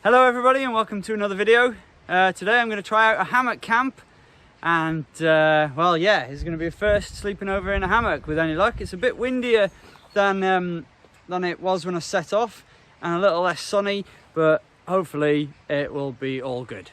Hello everybody and welcome to another video. Today I'm going to try out a hammock camp and well yeah, it's going to be a first sleeping over in a hammock with any luck. It's a bit windier than it was when I set off and a little less sunny, but hopefully it will be all good.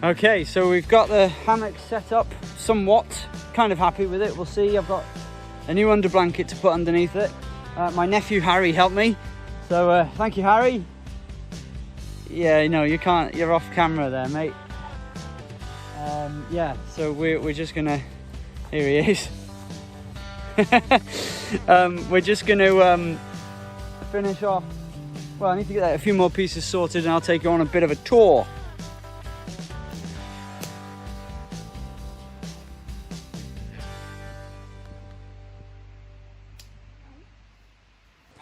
Okay, so we've got the hammock set up somewhat, kind of happy with it. We'll see. I've got a new under blanket to put underneath it. My nephew Harry helped me, so thank you, Harry. Yeah, no, you can't, you're off camera there, mate. Yeah, so we're just gonna, here he is. We're just gonna finish off. Well, I need to get a few more pieces sorted and I'll take you on a bit of a tour.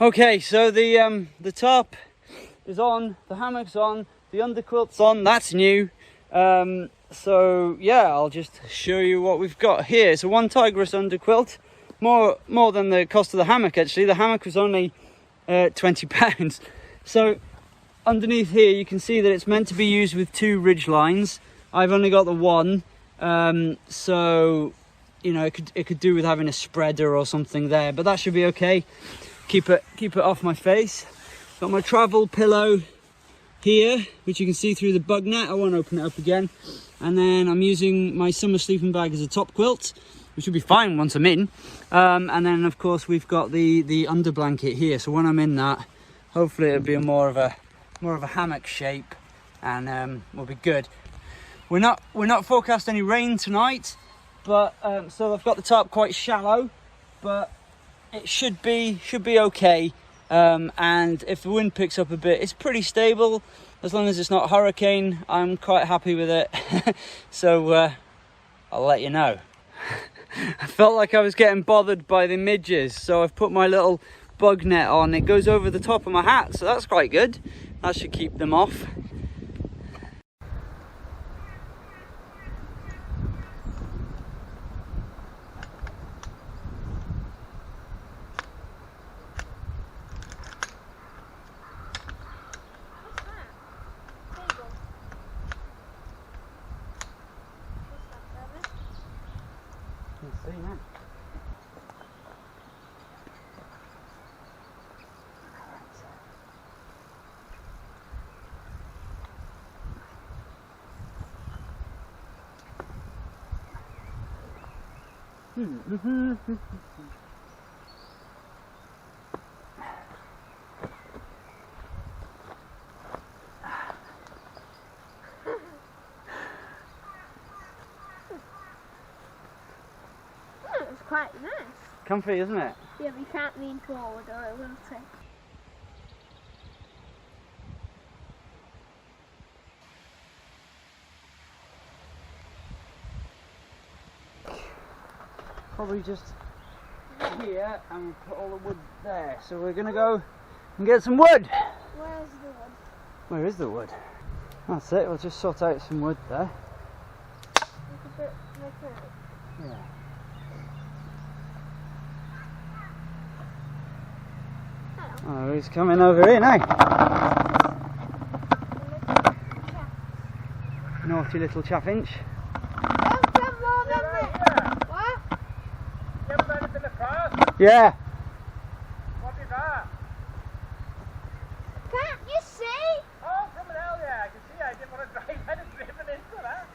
Okay, so the tarp is on, the hammock's on, the underquilt's on, that's new. So yeah, I'll just show you what we've got here. It's a one Tigress underquilt, more than the cost of the hammock actually. The hammock was only £20. So underneath here you can see that it's meant to be used with 2 ridge lines. I've only got the one, so you know it could do with having a spreader or something there, but that should be okay. Keep it off my face. Got my travel pillow here, which you can see through the bug net. I won't open it up again. And then I'm using my summer sleeping bag as a top quilt, which will be fine once I'm in. And then of course we've got the under blanket here. So when I'm in that, hopefully it'll be more of a hammock shape, and we'll be good. We're not forecast any rain tonight, but so I've got the tarp quite shallow, but it should be okay. And if the wind picks up a bit, it's pretty stable. As long as it's not hurricane, I'm quite happy with it. So I'll let you know. I felt like I was getting bothered by the midges, so I've put my little bug net on. It goes over the top of my hat, so that's quite good. That should keep them off. See now. It's quite nice. Comfy, isn't it? Yeah, but you can't lean forward or it will take. Probably just here and we'll put all the wood there. So we're gonna go and get some wood. Where's the wood? Where is the wood? That's it, we'll just sort out some wood there. Like a bit like that. Yeah. Oh, he's coming over here now. Naughty little chaffinch. What? You ever done it in the past? Yeah. What is that? Can't you see? Oh, from hell, yeah. I can see. I didn't want to drive. I didn't driven into that.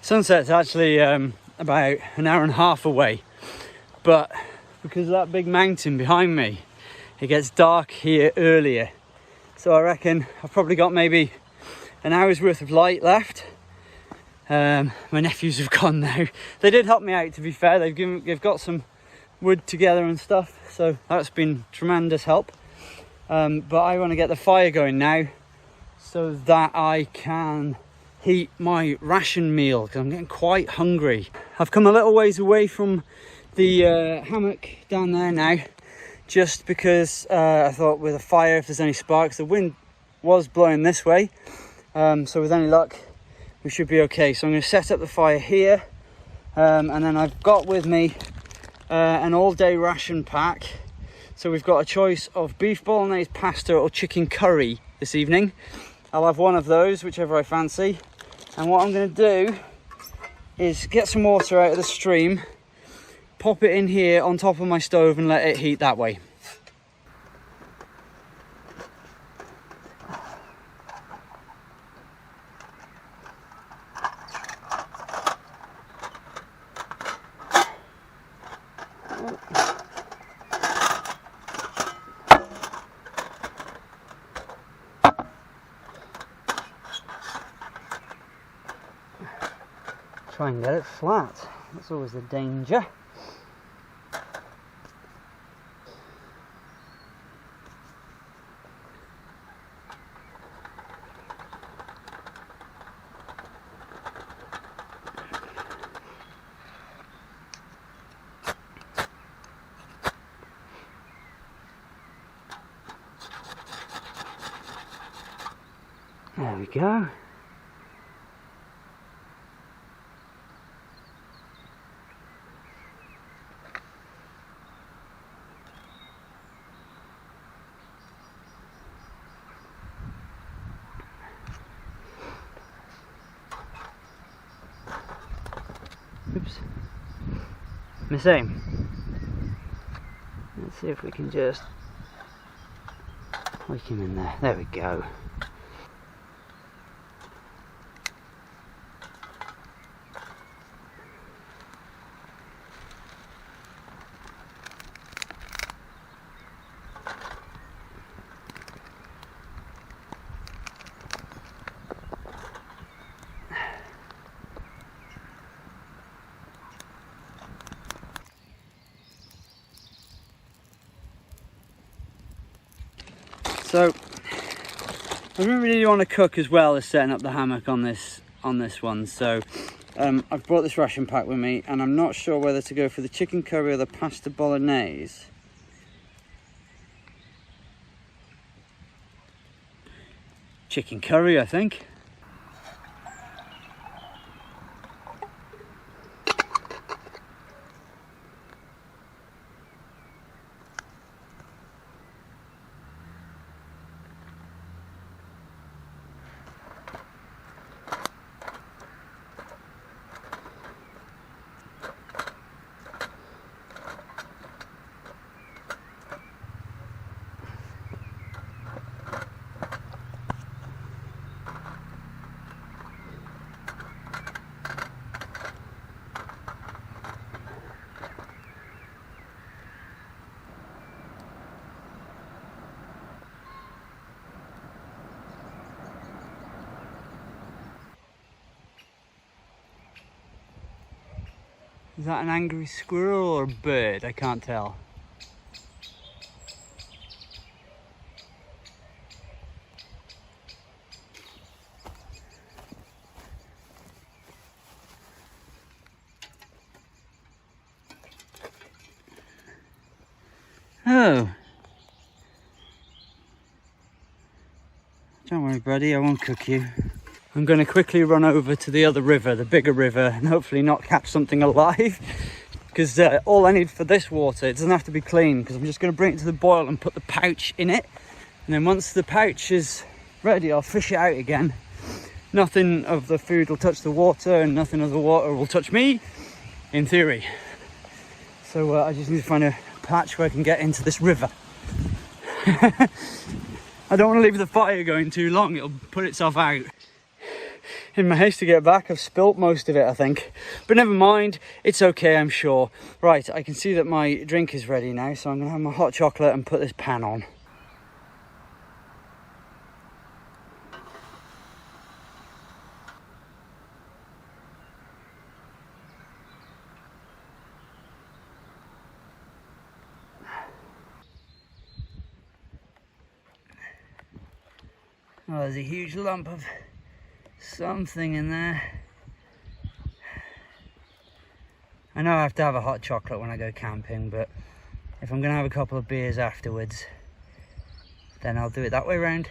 Sunset's actually about an hour and a half away, but because of that big mountain behind me, it gets dark here earlier. So I reckon I've probably got maybe an hour's worth of light left. My nephews have gone now. They did help me out, to be fair. They've got some wood together and stuff, so that's been tremendous help. But I want to get the fire going now so that I can heat my ration meal, because I'm getting quite hungry. I've come a little ways away from the hammock down there now, just because I thought with a fire, if there's any sparks, the wind was blowing this way, so with any luck we should be okay. So I'm going to set up the fire here, and then I've got with me an all-day ration pack. So we've got a choice of beef bolognese pasta or chicken curry this evening. I'll have one of those, whichever I fancy. And what I'm going to do is get some water out of the stream, pop it in here on top of my stove and let it heat that way. Try and get it flat. That's always the danger. There we go. Oops. Miss aim. Let's see if we can just hoik him in there. There we go. So I don't really want to cook as well as setting up the hammock on this one. So I've brought this ration pack with me, and I'm not sure whether to go for the chicken curry or the pasta bolognese. Chicken curry, I think. Is that an angry squirrel or a bird? I can't tell. Oh. Don't worry, buddy, I won't cook you. I'm going to quickly run over to the other river, the bigger river, and hopefully not catch something alive. Because all I need for this water, it doesn't have to be clean, because I'm just going to bring it to the boil and put the pouch in it. And then once the pouch is ready, I'll fish it out again. Nothing of the food will touch the water, and nothing of the water will touch me, in theory. So I just need to find a patch where I can get into this river. I don't want to leave the fire going too long, it'll put itself out. In my haste to get back, I've spilt most of it, I think. But never mind, it's okay, I'm sure. Right, I can see that my drink is ready now, so I'm going to have my hot chocolate and put this pan on. Oh, there's a huge lump of something in there. I know I have to have a hot chocolate when I go camping, but if I'm going to have a couple of beers afterwards, then I'll do it that way round.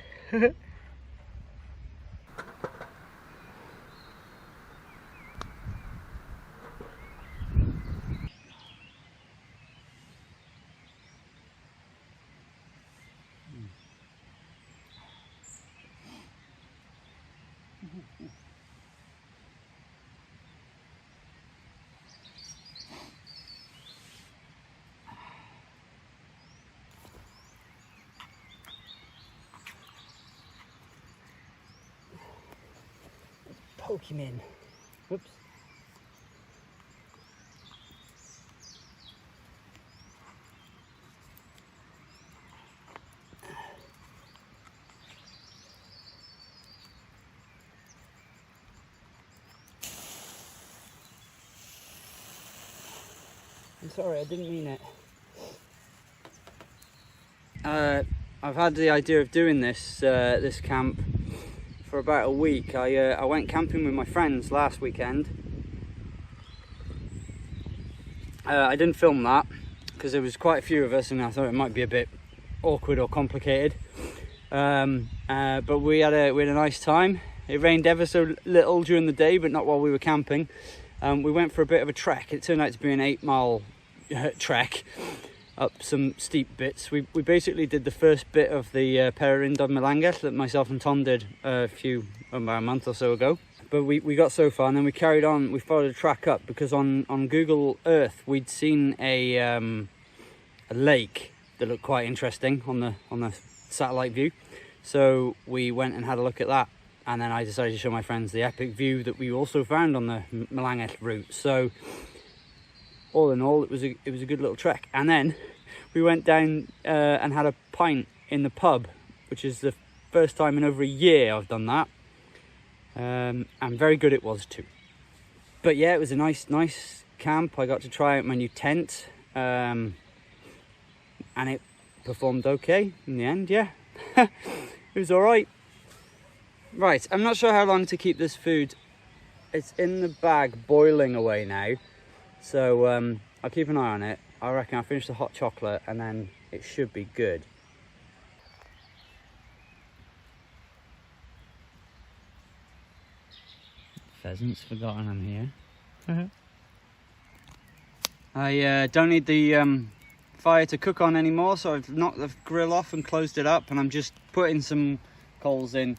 Poke him in. Whoops. I'm sorry, I didn't mean it. I've had the idea of doing this this camp for about a week. I went camping with my friends last weekend. I didn't film that because there was quite a few of us and I thought it might be a bit awkward or complicated. But we had a nice time. It rained ever so little during the day, but not while we were camping. We went for a bit of a trek. It turned out to be an 8-mile trek up some steep bits. We basically did the first bit of the Peregrine de Malangas that myself and Tom did about a month or so ago. But we got so far and then we carried on. We followed a track up because on Google Earth we'd seen a lake that looked quite interesting on the satellite view. So we went and had a look at that. And then I decided to show my friends the epic view that we also found on the Malangas route. So all in all, it was a good little trek. And then we went down and had a pint in the pub, which is the first time in over a year I've done that. And very good it was too. But yeah, it was a nice camp. I got to try out my new tent, and it performed okay in the end. Yeah, it was all right. Right, I'm not sure how long to keep this food. It's in the bag boiling away now. So I'll keep an eye on it. I reckon I'll finish the hot chocolate and then it should be good. Pheasant's forgotten I'm here. I don't need the fire to cook on anymore, so I've knocked the grill off and closed it up, and I'm just putting some coals in.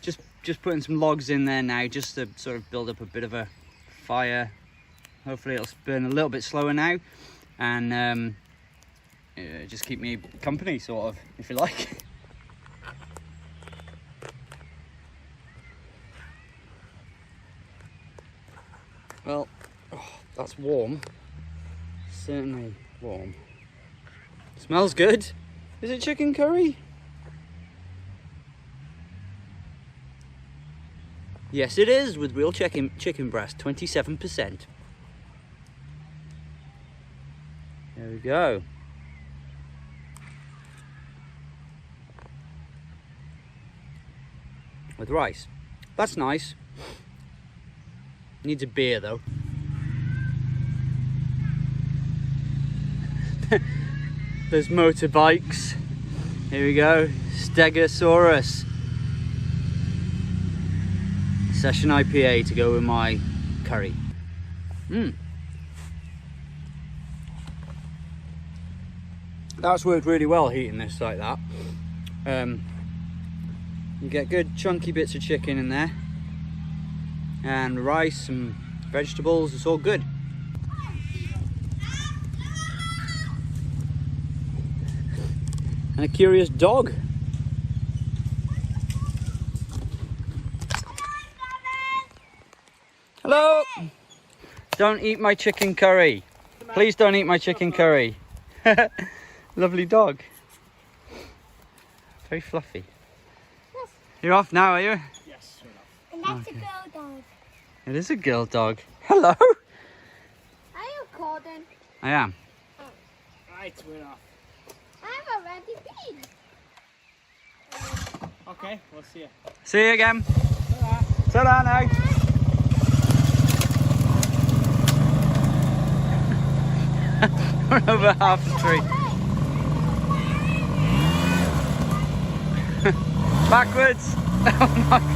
Just putting some logs in there now, just to sort of build up a bit of a fire. Hopefully it'll burn a little bit slower now, and just keep me company, sort of, if you like. Well, that's warm. Certainly warm. Smells good. Is it chicken curry? Yes, it is, with real chicken breast, 27%. There we go. With rice. That's nice. Needs a beer though. there's motorbikes. Here we go, Stegosaurus. Session IPA to go with my curry. That's worked really well, heating this like that. You get good chunky bits of chicken in there, and rice and vegetables. It's all good. And a curious dog. Hello. Don't eat my chicken curry. Please don't eat my chicken curry. Lovely dog. Very fluffy. Yes. You're off now, are you? Yes, we're off. And that's a girl dog. It is a girl dog. Hello. Are you recording? I am. Right, we're off. I've already been. Okay, we'll see you. See you again. Ta-da now. We're over half the tree. Backwards. Oh my God.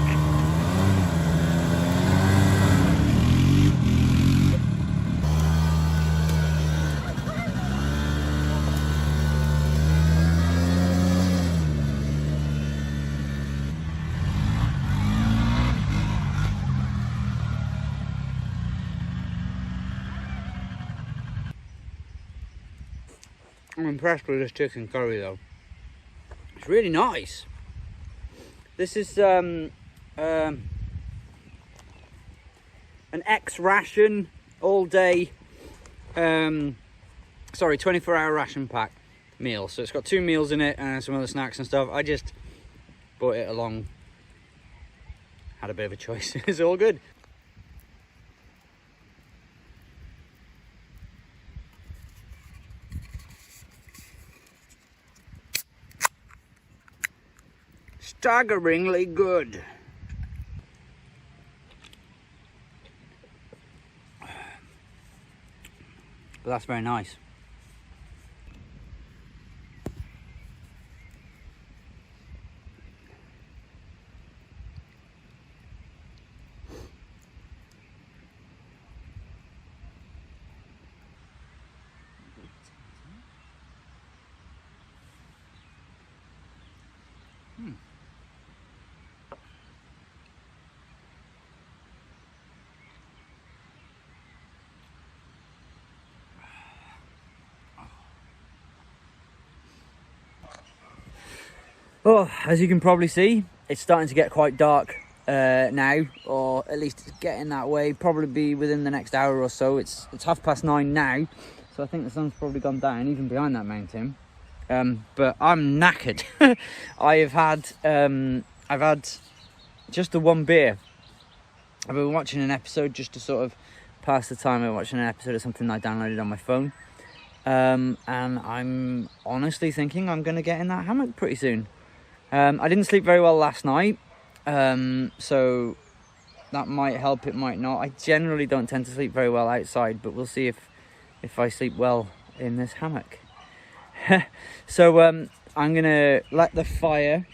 I'm impressed with this chicken curry though. It's really nice. This is an x-ration all day, 24-hour ration pack meal. So it's got 2 meals in it and some other snacks and stuff. I just brought it along. Had a bit of a choice. It's all good. Staggeringly good. But that's very nice. Oh, as you can probably see, it's starting to get quite dark now, or at least it's getting that way. Probably be within the next hour or so. It's 9:30 now, so I think the sun's probably gone down, even behind that mountain. But I'm knackered. I've had just the one beer. I've been watching an episode just to sort of pass the time. I'm watching an episode of something I downloaded on my phone. And I'm honestly thinking I'm going to get in that hammock pretty soon. I didn't sleep very well last night, so that might help, it might not. I generally don't tend to sleep very well outside, but we'll see if I sleep well in this hammock. So I'm going to let the fire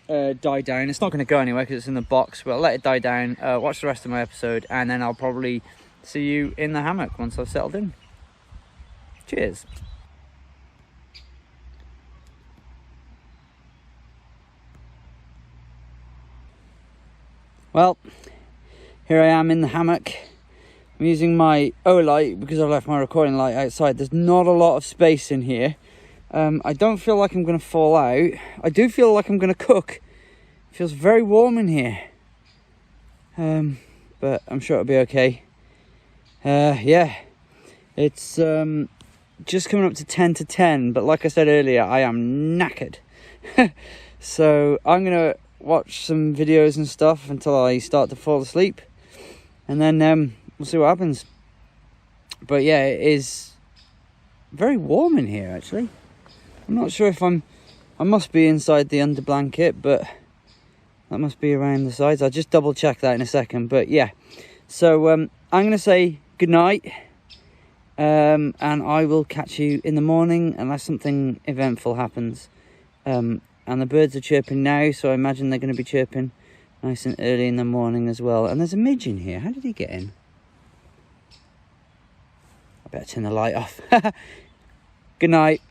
die down. It's not going to go anywhere because it's in the box, but I'll let it die down, watch the rest of my episode, and then I'll probably see you in the hammock once I've settled in. Cheers. Well, here I am in the hammock. I'm using my O light because I've left my recording light outside. There's not a lot of space in here. I don't feel like I'm going to fall out. I do feel like I'm going to cook. It feels very warm in here. But I'm sure it'll be okay. Yeah, it's just coming up to 10 to 10. But like I said earlier, I am knackered. So I'm going to watch some videos and stuff until I start to fall asleep, and then we'll see what happens. But yeah, it is very warm in here actually. I'm not sure if I must be inside the under blanket, but that must be around the sides. I'll just double check that in a second. But yeah, so I'm gonna say good night, and I will catch you in the morning unless something eventful happens. And the birds are chirping now, so I imagine they're going to be chirping nice and early in the morning as well. And there's a midge in here. How did he get in? I better turn the light off. Good night.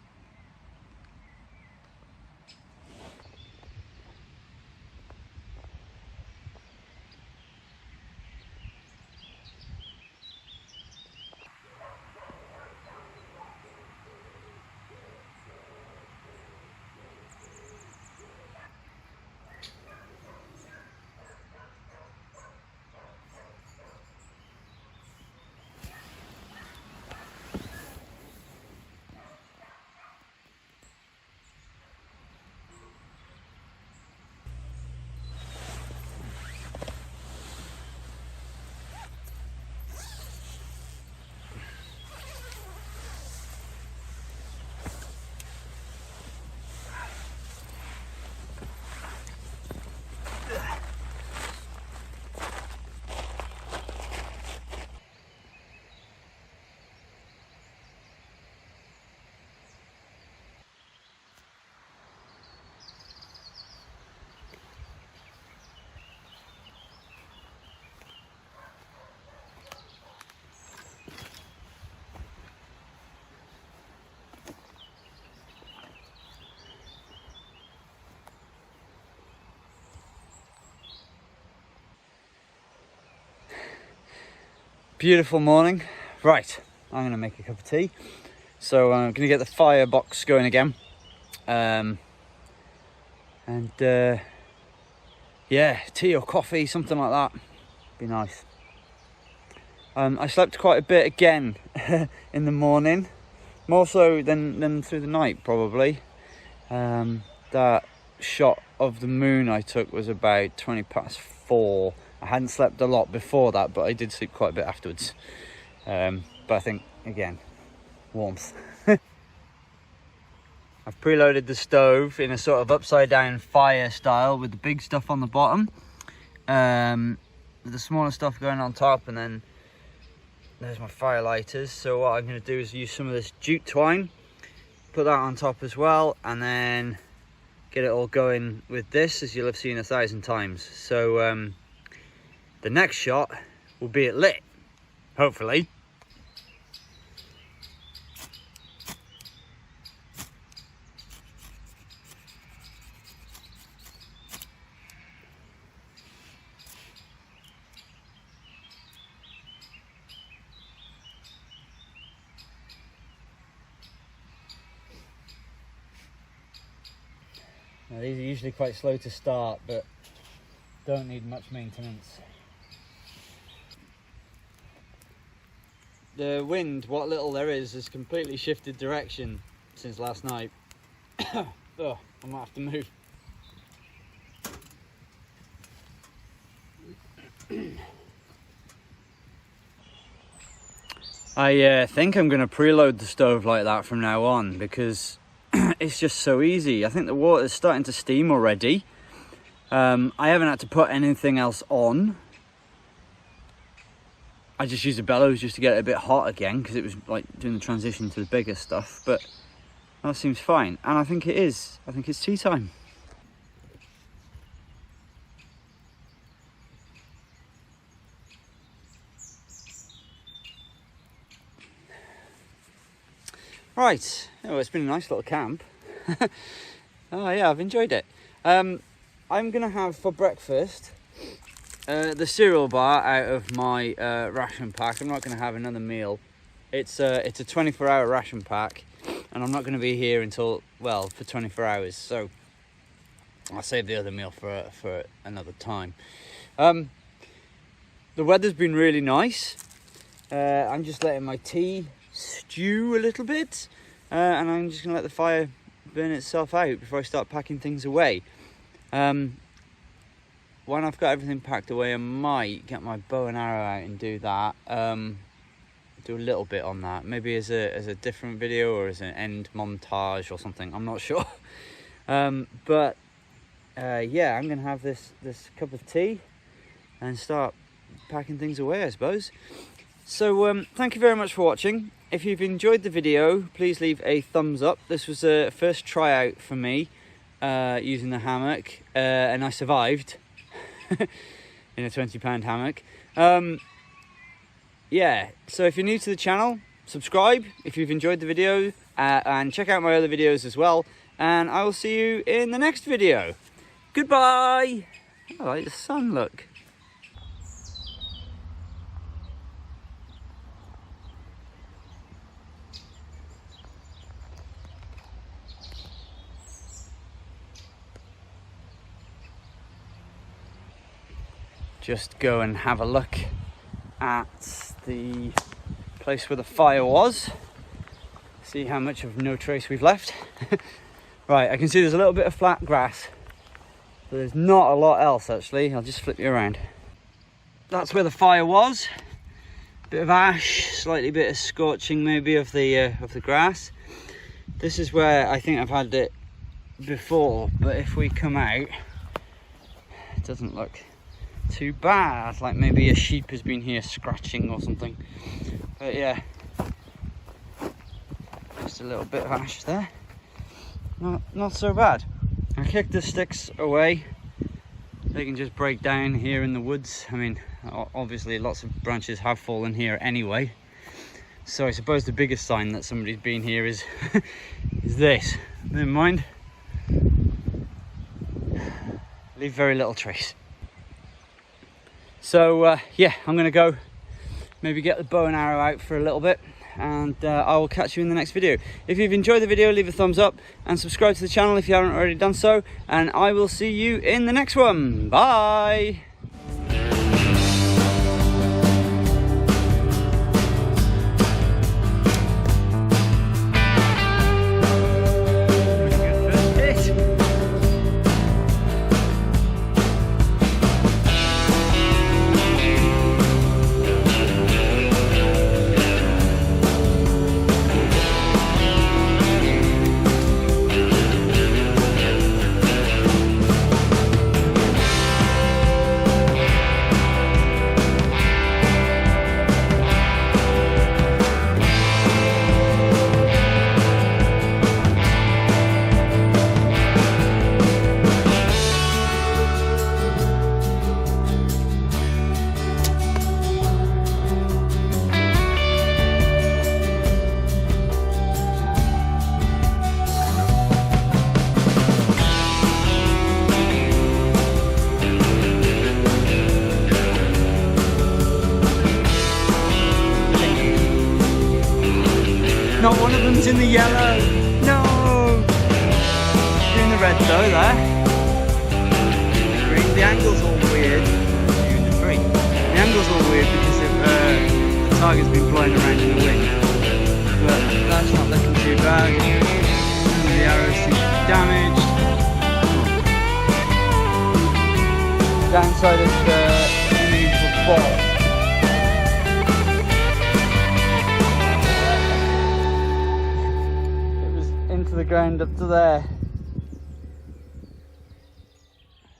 Beautiful morning. Right, I'm going to make a cup of tea. So I'm going to get the firebox going again. Yeah, tea or coffee, something like that. Be nice. I slept quite a bit again in the morning. More so than through the night, probably. That shot of the moon I took was about 4:20. I hadn't slept a lot before that, but I did sleep quite a bit afterwards. But I think, again, warmth. I've preloaded the stove in a sort of upside down fire style with the big stuff on the bottom. The smaller stuff going on top, and then there's my fire lighters. So what I'm going to do is use some of this jute twine, put that on top as well, and then get it all going with this, as you'll have seen 1,000 times. So the next shot will be it lit, hopefully. Now, these are usually quite slow to start, but don't need much maintenance. The wind, what little there is, has completely shifted direction since last night. Oh, I might have to move. I think I'm going to preload the stove like that from now on, because it's just so easy. I think the water's starting to steam already. I haven't had to put anything else on. I just used the bellows just to get it a bit hot again, because it was like doing the transition to the bigger stuff, but that seems fine. And I think it is. I think it's tea time. Right, oh, it's been a nice little camp. Oh yeah, I've enjoyed it. I'm gonna have for breakfast the cereal bar out of my ration pack. I'm not going to have another meal. It's a 24-hour ration pack, and I'm not going to be here until, well, for 24 hours. So I'll save the other meal for another time. The weather's been really nice. I'm just letting my tea stew a little bit, and I'm just going to let the fire burn itself out before I start packing things away. When I've got everything packed away, I might get my bow and arrow out and do that. Do a little bit on that, maybe as a different video or as an end montage or something. I'm not sure. But yeah, I'm gonna have this cup of tea and start packing things away, I suppose. So thank you very much for watching. If you've enjoyed the video, please leave a thumbs up. This was a first tryout for me using the hammock, and I survived in a £20 hammock. Yeah, so if you're new to the channel, subscribe if you've enjoyed the video, and check out my other videos as well. And I will see you in the next video. Goodbye! I like the sun, look. Just go and have a look at the place where the fire was. See how much of no trace we've left. Right, I can see there's a little bit of flat grass, but there's not a lot else actually. I'll just flip you around. That's where the fire was. Bit of ash, slightly bit of scorching maybe of the grass. This is where I think I've had it before, but if we come out, it doesn't look too bad. Like maybe a sheep has been here scratching or something. But yeah, just a little bit of ash there. Not so bad. I kicked the sticks away. They can just break down here in the woods. I mean, obviously lots of branches have fallen here anyway. So I suppose the biggest sign that somebody's been here is is this. Never mind. Leave very little trace. So yeah, I'm gonna go maybe get the bow and arrow out for a little bit, and I will catch you in the next video. If you've enjoyed the video, leave a thumbs up and subscribe to the channel if you haven't already done so, and I will see you in the next one. Bye. Not one of them's in the yellow. No! You're in the red though, there. Green. The angle's all weird. You're in the green. The angle's all weird because the target's been blowing around in the wind. But that's not looking too bad. The arrows seem to be damaged. Downside of the unusual ball. The ground up to there.